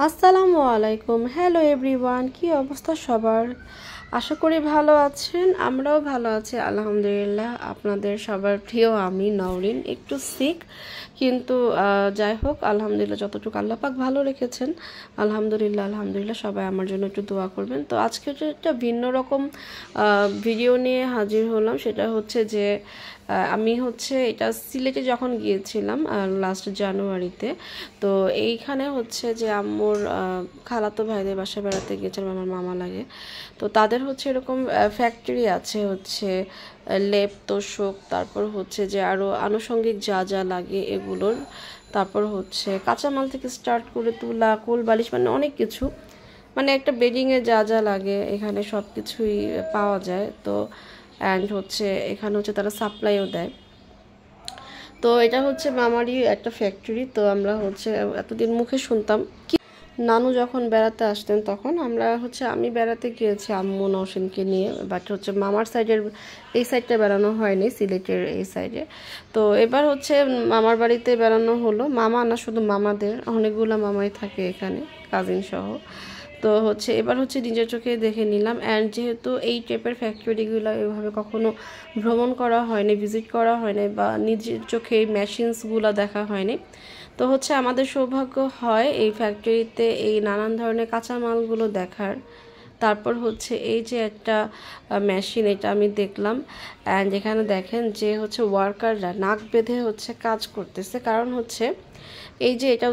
আসসালামু আলাইকুম। Hello everyone, কি অবস্থা সবার? আশা করি ভালো আছেন। আমরাও ভালো আছি আলহামদুলিল্লাহ। আপনাদের সবার প্রিয় আমি নওরিন, একটু সিক, কিন্তু যাই হোক আলহামদুলিল্লাহ, যতটুকু আল্লাহ পাক ভালো রেখেছেন আলহামদুলিল্লাহ সবাই আমার জন্য একটু দোয়া করবেন। তো আজকে একটা ভিন্ন রকম ভিডিও নিয়ে হাজির হলাম। সেটা হচ্ছে যে আমি এটা সিলেটে যখন গিয়েছিলাম লাস্ট জানুয়ারিতে, তো এইখানে যে আম্মুর খালাতো ভাইদের বাসায় বেড়াতে গিয়েছিলাম, আমার মামা লাগে। তো তাদের এরকম ফ্যাক্টরি আছে, লেপ তোশক, তারপর যে আরও আনুষঙ্গিক যা যা লাগে এগুলোর, তারপর কাঁচামাল থেকে স্টার্ট করে তুলা, কোল বালিশ, মানে অনেক কিছু, মানে একটা বেডিংয়ে যা যা লাগে এখানে সব কিছুই পাওয়া যায়। তো অ্যান্ড এখানে তারা সাপ্লাইও দেয়। তো এটা মামারই একটা ফ্যাক্টরি। তো আমরা এতদিন মুখে শুনতাম কি, নানু যখন বেড়াতে আসতেন তখন আমরা আমি বেড়াতে গিয়েছি আম্মু নওশিনকে নিয়ে, বাট মামার সাইডের এই সাইডটা বেড়ানো হয়নি, সিলেটের এই সাইডে। তো এবার মামার বাড়িতে বেড়ানো হলো। মামা না, শুধু মামাদের, অনেকগুলো মামাই থাকে এখানে, কাজিন সহ। তো এবার নিজের চোখে দেখে নিলাম। অ্যান্ড যেহেতু এই টাইপের ফ্যাক্টরিগুলো এভাবে কখনো ভ্রমণ করা হয়নি, ভিজিট করা হয়নি, বা নিজের চোখে এই মেশিনসগুলো দেখা হয়নি। তো আমাদের সৌভাগ্য হয় এই ফ্যাক্টরিতে এই নানান ধরনের কাঁচামালগুলো দেখার। তারপর এই যে একটা মেশিন, এটা আমি দেখলাম। অ্যান্ড এখানে দেখেন যে ওয়ার্কাররা নাক বেঁধে কাজ করতেছে, কারণ এই যে এটা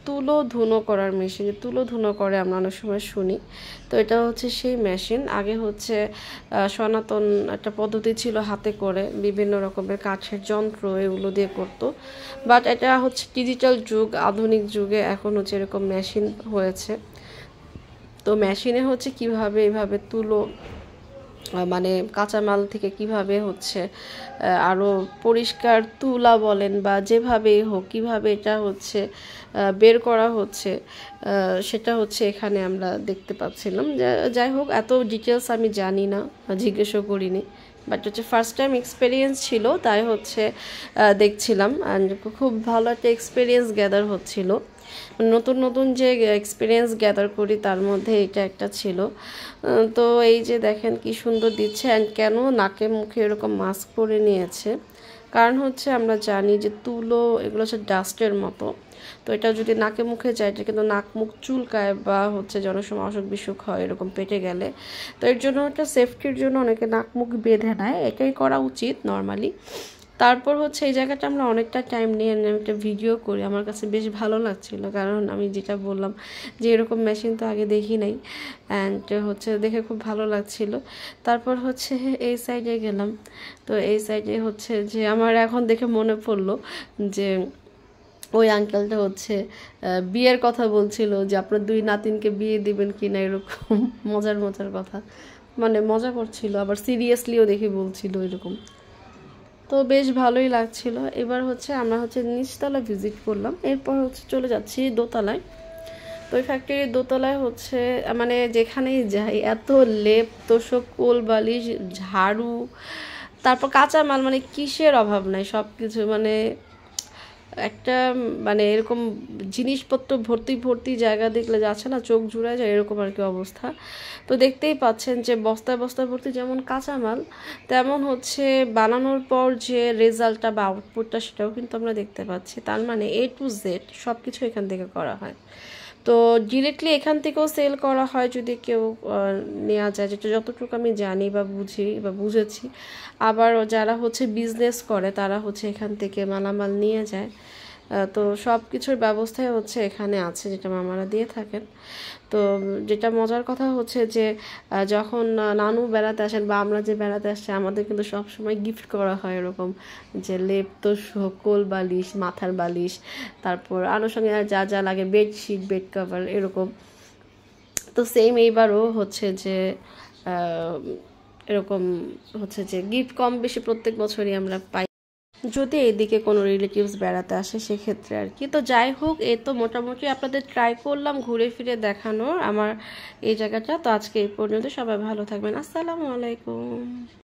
তুলো ধুনো করার মেশিন। তুলো ধুনো করে আমরা অনেক সময় শুনি, তো এটা সেই মেশিন। আগে সনাতন একটা পদ্ধতি ছিল, হাতে করে বিভিন্ন রকমের কাঠের যন্ত্র এগুলো দিয়ে করতো। বাট এটা ডিজিটাল যুগ, আধুনিক যুগে এখন এরকম মেশিন হয়েছে। তো মেশিনে কিভাবে এভাবে তুলো, মানে কাঁচামাল থেকে কিভাবে আরও পরিষ্কার তুলা বলেন বা যেভাবেই হোক কিভাবে এটা বের করা সেটা এখানে আমরা দেখতে পাচ্ছিলাম। যাই হোক, এত ডিটেলস আমি জানি না, জিজ্ঞেসও করিনি, বাট ফার্স্ট টাইম এক্সপিরিয়েন্স ছিল, তাই দেখছিলাম। অ্যান্ড খুব ভালো একটা এক্সপিরিয়েন্স গ্যাদার হচ্ছিল। নতুন নতুন যে এক্সপিরিয়েন্স গ্যাদার করি তার মধ্যে এটা একটা ছিল। তো এই যে দেখেন কি সুন্দর দিচ্ছে। অ্যান্ড কেন নাকে মুখে এরকম মাস্ক পরে নিয়েছে, কারণ আমরা জানি যে তুলো এগুলো ডাস্টের মতো। তো এটা যদি নাকে মুখে যায়, এটা কিন্তু নাক মুখ চুলকায় বা অনেক সময় অসুখ বিসুখ হয় এরকম পেটে গেলে। তো এর জন্য একটা সেফটির জন্য অনেকে নাক মুখ বেঁধে নেয়, এটাই করা উচিত নর্মালি। তারপর এই জায়গাটা আমরা অনেকটা টাইম নিয়ে আমি একটা ভিডিও করি। আমার কাছে বেশ ভালো লাগছিল, কারণ আমি যেটা বললাম যে এরকম মেশিন তো আগে দেখি নাই। অ্যান্ড দেখে খুব ভালো লাগছিল। তারপর এই সাইডে গেলাম। তো এই সাইডে যে আমার এখন দেখে মনে পড়লো যে ওই আঙ্কেলটা বিয়ের কথা বলছিল, যে আপনার 2 নাতিনকে বিয়ে দিবেন কি না, এরকম মজার মজার কথা, মানে মজা করছিল, আবার সিরিয়াসলিও দেখে বলছিল এরকম। তো বেশ ভালোই লাগছিল। এবার আমরা নিচতলা ভিজিট করলাম, এরপর চলে যাচ্ছি দোতলায়। তো ওই ফ্যাক্টরির দোতলায় মানে যেখানেই যাই এত লেপ তোশক, কোল বালিশ, ঝাড়ু, তারপর কাঁচামাল, মানে কিসের অভাব নাই, সব কিছু, মানে একটা মানে এরকম জিনিসপত্র ভর্তি ভর্তি জায়গা দেখলে যাচ্ছে না, চোখ জুড়ায় যায়, এরকম আর কি অবস্থা। তো দেখতেই পাচ্ছেন যে বস্তায় বস্তায় ভর্তি যেমন কাঁচামাল, তেমন বানানোর পর যে রেজাল্টটা বা আউটপুটটা সেটাও কিন্তু আমরা দেখতে পাচ্ছি। তার মানে A to Z সব কিছু এখান থেকে করা হয়। তো ডিরেক্টলি এখান থেকেও সেল করা হয় যদি কেউ নেওয়া যায়, যেটা যতটুকু আমি জানি বা বুঝি বা বুঝেছি। আবার যারা বিজনেস করে তারা এখান থেকে মালামাল নিয়ে যায়। তো সব কিছুর ব্যবস্থাই এখানে আছে, যেটা মামারা দিয়ে থাকেন। তো যেটা মজার কথা যে যখন নানু বেড়াতে আসেন বা আমরা যে বেড়াতে আসছি, আমাদের কিন্তু সবসময় গিফট করা হয় এরকম, যে লেপ তোশক, কোল বালিশ, মাথার বালিশ, তারপর আনুষঙ্গিক যা যা লাগে, বেডশিট, বেড কভার, এরকম। তো সেম এইবারও যে এরকম যে গিফট কম বেশি প্রত্যেক বছরই আমরা পাই, যদি এইদিকে কোনো রিলেটিভস বেড়াতে আসে সেক্ষেত্রে আর কি। তো যাই হোক, এই তো মোটামুটি আপনাদের ট্রাই করলাম ঘুরে ফিরে দেখানোর আমার এই জায়গাটা। তো আজকে এই পর্যন্ত, সবাই ভালো থাকবেন। আসসালামু আলাইকুম।